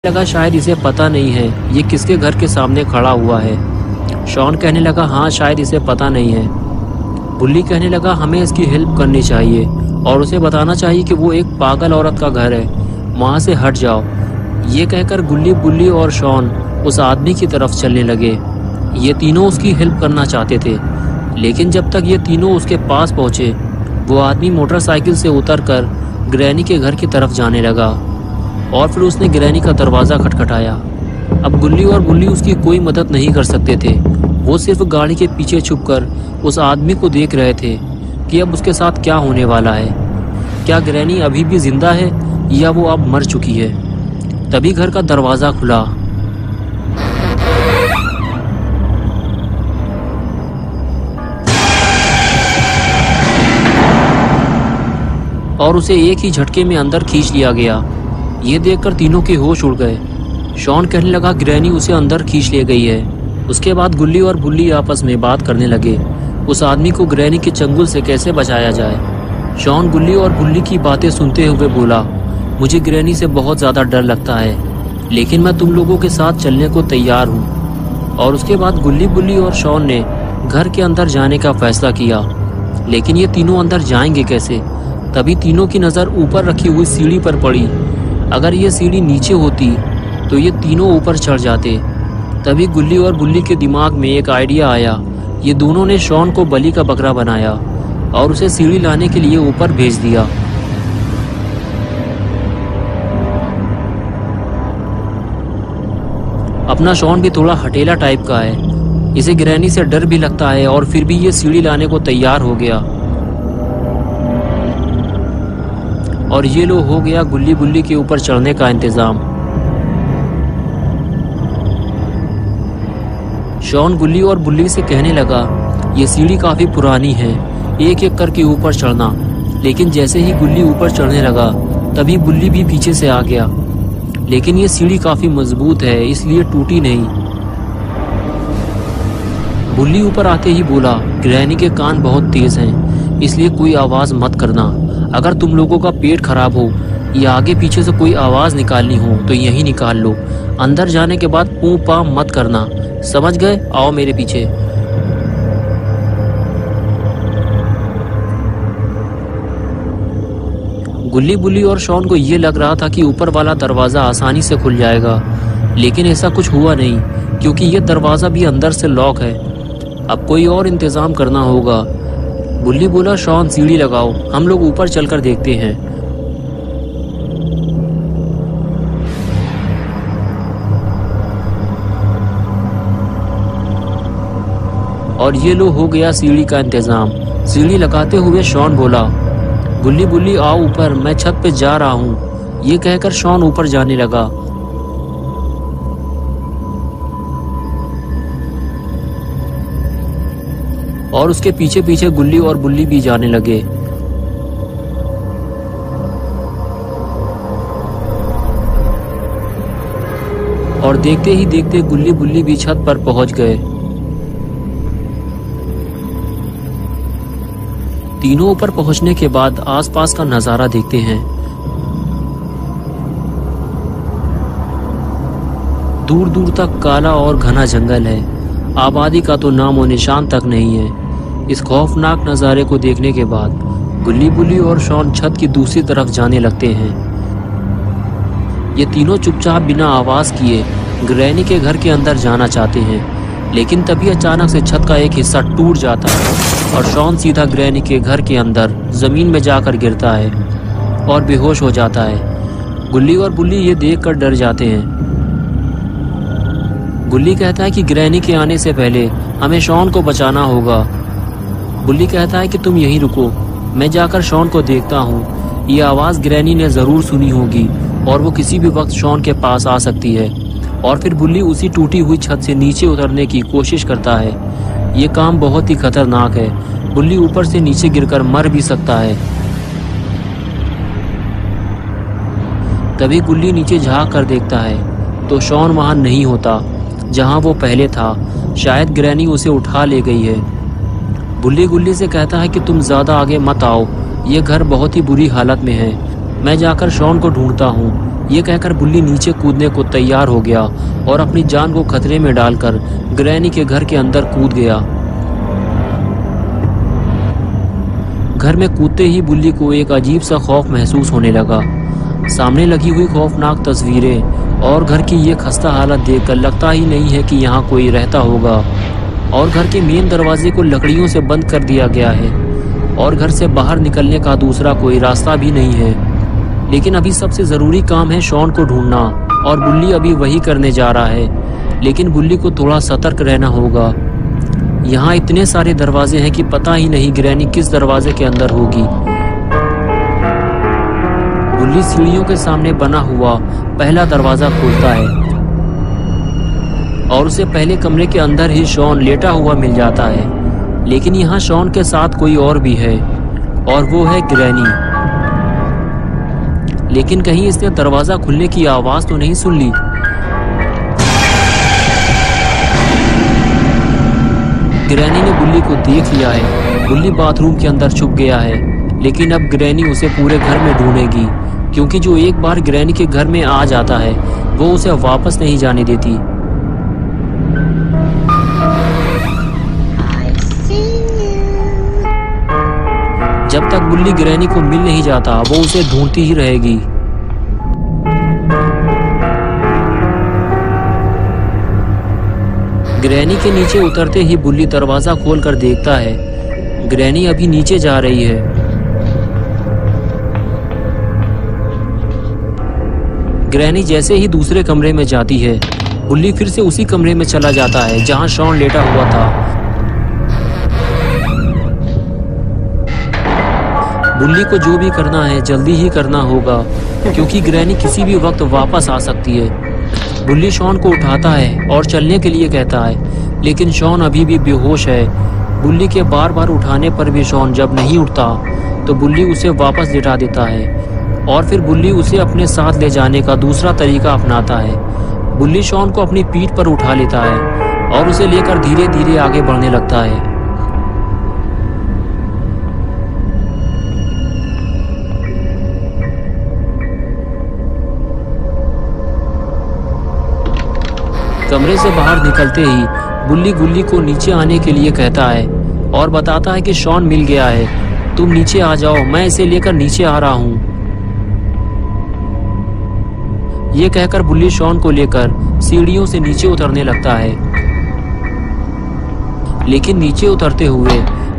लगा शायद इसे पता नहीं है ये किसके घर के सामने खड़ा हुआ है। शॉन कहने लगा हाँ शायद इसे पता नहीं है। बुल्ली कहने लगा हमें इसकी हेल्प करनी चाहिए और उसे बताना चाहिए कि वो एक पागल औरत का घर है, वहाँ से हट जाओ। ये कहकर गुल्ली, बुल्ली और शॉन उस आदमी की तरफ चलने लगे। ये तीनों उसकी हेल्प करना चाहते थे, लेकिन जब तक ये तीनों उसके पास पहुँचे वो आदमी मोटरसाइकिल से उतरकर ग्रैनी के घर की तरफ जाने लगा और फिर उसने ग्रैनी का दरवाज़ा खटखटाया। अब गुल्ली और बुल्ली उसकी कोई मदद नहीं कर सकते थे। वो सिर्फ गाड़ी के पीछे छुपकर उस आदमी को देख रहे थे कि अब उसके साथ क्या होने वाला है। क्या ग्रैनी अभी भी जिंदा है या वो अब मर चुकी है? तभी घर का दरवाज़ा खुला और उसे एक ही झटके में अंदर खींच लिया गया। ये देखकर तीनों के होश उड़ गए। शॉन कहने लगा ग्रैनी उसे अंदर खींच ले गई है। उसके बाद गुल्ली और बुल्ली आपस में बात करने लगे उस आदमी को ग्रैनी के चंगुल से कैसे बचाया जाए। शॉन गुल्ली और बुल्ली की बातें सुनते हुए बोला, मुझे ग्रैनी से बहुत ज़्यादा डर लगता है, लेकिन मैं तुम लोगों के साथ चलने को तैयार हूँ। और उसके बाद गुल्ली, बुल्ली और शॉन ने घर के अंदर जाने का फैसला किया, लेकिन ये तीनों अंदर जाएंगे कैसे? तभी तीनों की नज़र ऊपर रखी हुई सीढ़ी पर पड़ी। अगर ये सीढ़ी नीचे होती तो ये तीनों ऊपर चढ़ जाते। तभी गुल्ली और बुल्ली के दिमाग में एक आइडिया आया। ये दोनों ने शॉन को बलि का बकरा बनाया और उसे सीढ़ी लाने के लिए ऊपर भेज दिया। अपना शॉन भी थोड़ा हटेला टाइप का है, इसे ग्रैनी से डर भी लगता है और फिर भी ये सीढ़ी लाने को तैयार हो गया। और ये लो हो गया गुल्ली बुल्ली के ऊपर चढ़ने का इंतजाम। शॉन गुल्ली और बुल्ली से कहने लगा ये सीढ़ी काफी पुरानी है, एक एक करके ऊपर चढ़ना। लेकिन जैसे ही गुल्ली ऊपर चढ़ने लगा तभी बुल्ली भी पीछे से आ गया। लेकिन ये सीढ़ी काफी मजबूत है इसलिए टूटी नहीं। बुल्ली ऊपर आते ही बोला ग्रैनी के कान बहुत तेज हैं, इसलिए कोई आवाज मत करना। अगर तुम लोगों का पेट खराब हो या आगे पीछे से कोई आवाज निकालनी हो तो यही निकाल लो। अंदर जाने के बाद पू पा मत करना, समझ गए? आओ मेरे पीछे। गुल्ली, बुल्ली और शॉन को ये लग रहा था कि ऊपर वाला दरवाजा आसानी से खुल जाएगा, लेकिन ऐसा कुछ हुआ नहीं क्योंकि ये दरवाजा भी अंदर से लॉक है। अब कोई और इंतजाम करना होगा। बुल्ली बोला शॉन सीढ़ी लगाओ, हम लोग ऊपर चलकर देखते हैं। और ये लो हो गया सीढ़ी का इंतजाम। सीढ़ी लगाते हुए शॉन बोला गुल्ली, बुल्ली आओ ऊपर, मैं छत पे जा रहा हूँ। ये कहकर शॉन ऊपर जाने लगा। और उसके पीछे पीछे गुल्ली और बुल्ली भी जाने लगे। और देखते ही देखते गुल्ली, बुल्ली भी छत पर पहुंच गए। तीनों ऊपर पहुंचने के बाद आसपास का नजारा देखते हैं। दूर दूर तक काला और घना जंगल है, आबादी का तो नामो निशान तक नहीं है। इस खौफनाक नज़ारे को देखने के बाद गुल्ली, बुल्ली और शॉन छत की दूसरी तरफ जाने लगते हैं। ये तीनों चुपचाप बिना आवाज़ किए ग्रैनी के घर के अंदर जाना चाहते हैं, लेकिन तभी अचानक से छत का एक हिस्सा टूट जाता है और शॉन सीधा ग्रैनी के घर के अंदर ज़मीन में जाकर गिरता है और बेहोश हो जाता है। गुल्ली और बुल्ली ये देखकर डर जाते हैं। गुल्ली कहता है कि ग्रैनी के आने से पहले हमें शॉन को बचाना होगा। बुल्ली कहता है कि तुम यहीं रुको, मैं जाकर शॉन को देखता हूँ। ये आवाज़ ग्रैनी ने ज़रूर सुनी होगी और वो किसी भी वक्त शॉन के पास आ सकती है। और फिर बुल्ली उसी टूटी हुई छत से नीचे उतरने की कोशिश करता है। ये काम बहुत ही खतरनाक है, बुल्ली ऊपर से नीचे गिरकर मर भी सकता है। तभी गुल्ली नीचे झांक कर देखता है तो शॉन वहाँ नहीं होता जहाँ वो पहले था। शायद ग्रैनी उसे उठा ले गई है। बुल्ली गुल्ली से कहता है कि तुम ज़्यादा आगे मत आओ, ये घर बहुत ही बुरी हालत में है। मैं जाकर शॉन को ढूंढता हूँ। ये कहकर बुल्ली नीचे कूदने को तैयार हो गया और अपनी जान को खतरे में डालकर ग्रैनी के घर के अंदर कूद गया। घर में कूदते ही बुल्ली को एक अजीब सा खौफ महसूस होने लगा। सामने लगी हुई खौफनाक तस्वीरें और घर की ये खस्ता हालत देखकर लगता ही नहीं है कि यहाँ कोई रहता होगा। और घर के मेन दरवाजे को लकड़ियों से बंद कर दिया गया है और घर से बाहर निकलने का दूसरा कोई रास्ता भी नहीं है। लेकिन अभी सबसे ज़रूरी काम है शॉन को ढूंढना और बुल्ली अभी वही करने जा रहा है। लेकिन बुल्ली को थोड़ा सतर्क रहना होगा। यहाँ इतने सारे दरवाजे हैं कि पता ही नहीं ग्रैनी किस दरवाजे के अंदर होगी। बुल्ली सीढ़ियों के सामने बना हुआ पहला दरवाजा खोलता है और उसे पहले कमरे के अंदर ही शॉन लेटा हुआ मिल जाता है। लेकिन यहाँ शॉन के साथ कोई और भी है और वो है ग्रैनी। लेकिन कहीं इसने दरवाजा खुलने की आवाज तो नहीं सुन ली। ग्रैनी ने बुल्ली को देख लिया है। बुल्ली बाथरूम के अंदर छुप गया है। लेकिन अब ग्रैनी उसे पूरे घर में ढूंढेगी, क्योंकि जो एक बार ग्रैनी के घर में आ जाता है वो उसे वापस नहीं जाने देती। जब तक बुल्ली ग्रैनी को मिल नहीं जाता वो उसे ढूंढती ही रहेगी। ग्रैनी के नीचे उतरते ही बुल्ली दरवाजा खोलकर देखता है ग्रैनी अभी नीचे जा रही है। ग्रैनी जैसे ही दूसरे कमरे में जाती है बुल्ली फिर से उसी कमरे में चला जाता है जहां शॉन लेटा हुआ था। बुल्ली को जो भी करना है जल्दी ही करना होगा, क्योंकि ग्रैनी किसी भी वक्त वापस आ सकती है। बुल्ली शॉन को उठाता है और चलने के लिए कहता है, लेकिन शॉन अभी भी बेहोश है। बुल्ली के बार बार उठाने पर भी शॉन जब नहीं उठता तो बुल्ली उसे वापस लिटा देता है और फिर बुल्ली उसे अपने साथ ले जाने का दूसरा तरीका अपनाता है। बुल्ली शॉन को अपनी पीठ पर उठा लेता है और उसे लेकर धीरे धीरे आगे बढ़ने लगता है। कमरे से बाहर निकलते ही बुल्ली गुल्ली को नीचे आने के लिए कहता है और बताता है कि शॉन मिल गया है, तुम नीचे आ जाओ, मैं इसे लेकर नीचे आ रहा हूँ। ये कहकर बुल्ली शॉन को लेकर सीढ़ियों से नीचे उतरने लगता है। लेकिन नीचे उतरते हुए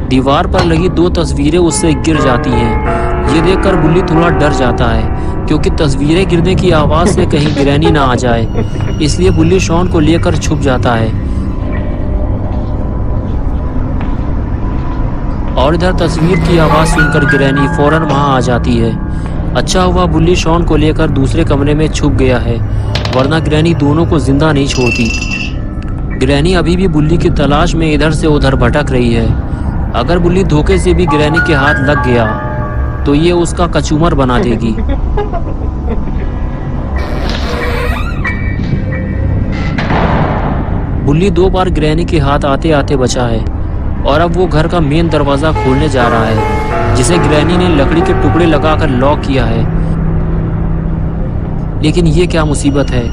दीवार पर लगी 2 तस्वीरें उससे गिर जाती हैं। ये देखकर बुल्ली थोड़ा डर जाता है, क्योंकि तस्वीरें गिरने की आवाज से कहीं ग्रैनी ना आ जाए। इसलिए बुल्ली शॉन को लेकर छुप जाता है और इधर तस्वीर की आवाज सुनकर ग्रैनी फौरन वहां आ जाती है। अच्छा हुआ बुल्ली शॉन को लेकर दूसरे कमरे में छुप गया है, वरना ग्रैनी दोनों को जिंदा नहीं छोड़ती। ग्रैनी अभी भी बुल्ली की तलाश में इधर से उधर भटक रही है। अगर बुल्ली धोखे से भी ग्रैनी के हाथ लग गया तो ये उसका कचूमर बना देगी। बुल्ली 2 बार ग्रैनी के हाथ आते आते बचा है और अब वो घर का मेन दरवाजा खोलने जा रहा है, जिसे ग्रैनी ने लकड़ी के टुकड़े लगाकर लॉक किया है। लेकिन ये क्या मुसीबत है,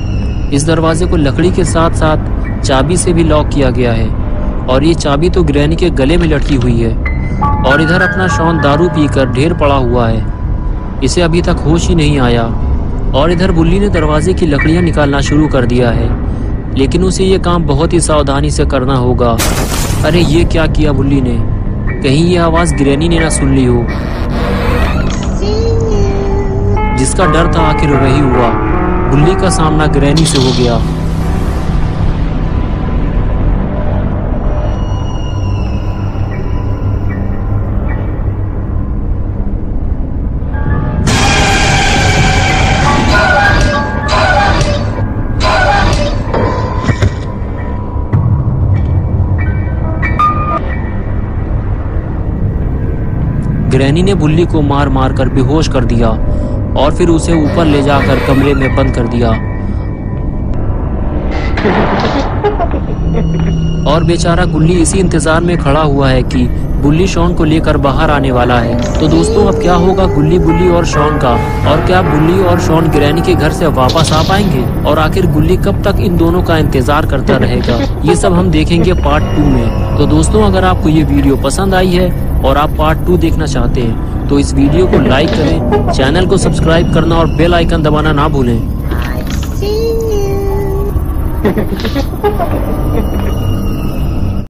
इस दरवाजे को लकड़ी के साथ साथ चाबी से भी लॉक किया गया है और ये चाबी तो ग्रैनी के गले में लटकी हुई है। और इधर अपना शॉन दारू पीकर ढेर पड़ा हुआ है, इसे अभी तक होश ही नहीं आया। और इधर बुल्ली ने दरवाजे की लकड़ियां निकालना शुरू कर दिया है, लेकिन उसे ये काम बहुत ही सावधानी से करना होगा। अरे ये क्या किया बुल्ली ने, कहीं ये आवाज ग्रैनी ने ना सुन ली हो। जिसका डर था आखिर वही हुआ, बुल्ली का सामना ग्रैनी से हो गया। ग्रैनी ने बुल्ली को मार मार कर बेहोश कर दिया और फिर उसे ऊपर ले जाकर कमरे में बंद कर दिया। और बेचारा गुल्ली इसी इंतजार में खड़ा हुआ है कि बुल्ली शॉन को लेकर बाहर आने वाला है। तो दोस्तों अब क्या होगा गुल्ली, बुल्ली और शॉन का, और क्या बुल्ली और शॉन ग्रैनी के घर से वापस आ पाएंगे, और आखिर गुल्ली कब तक इन दोनों का इंतजार करता रहेगा, ये सब हम देखेंगे पार्ट 2 में। तो दोस्तों अगर आपको ये वीडियो पसंद आई है और आप पार्ट 2 देखना चाहते हैं तो इस वीडियो को लाइक करें, चैनल को सब्सक्राइब करना और बेल आइकन दबाना ना भूलें। I see you.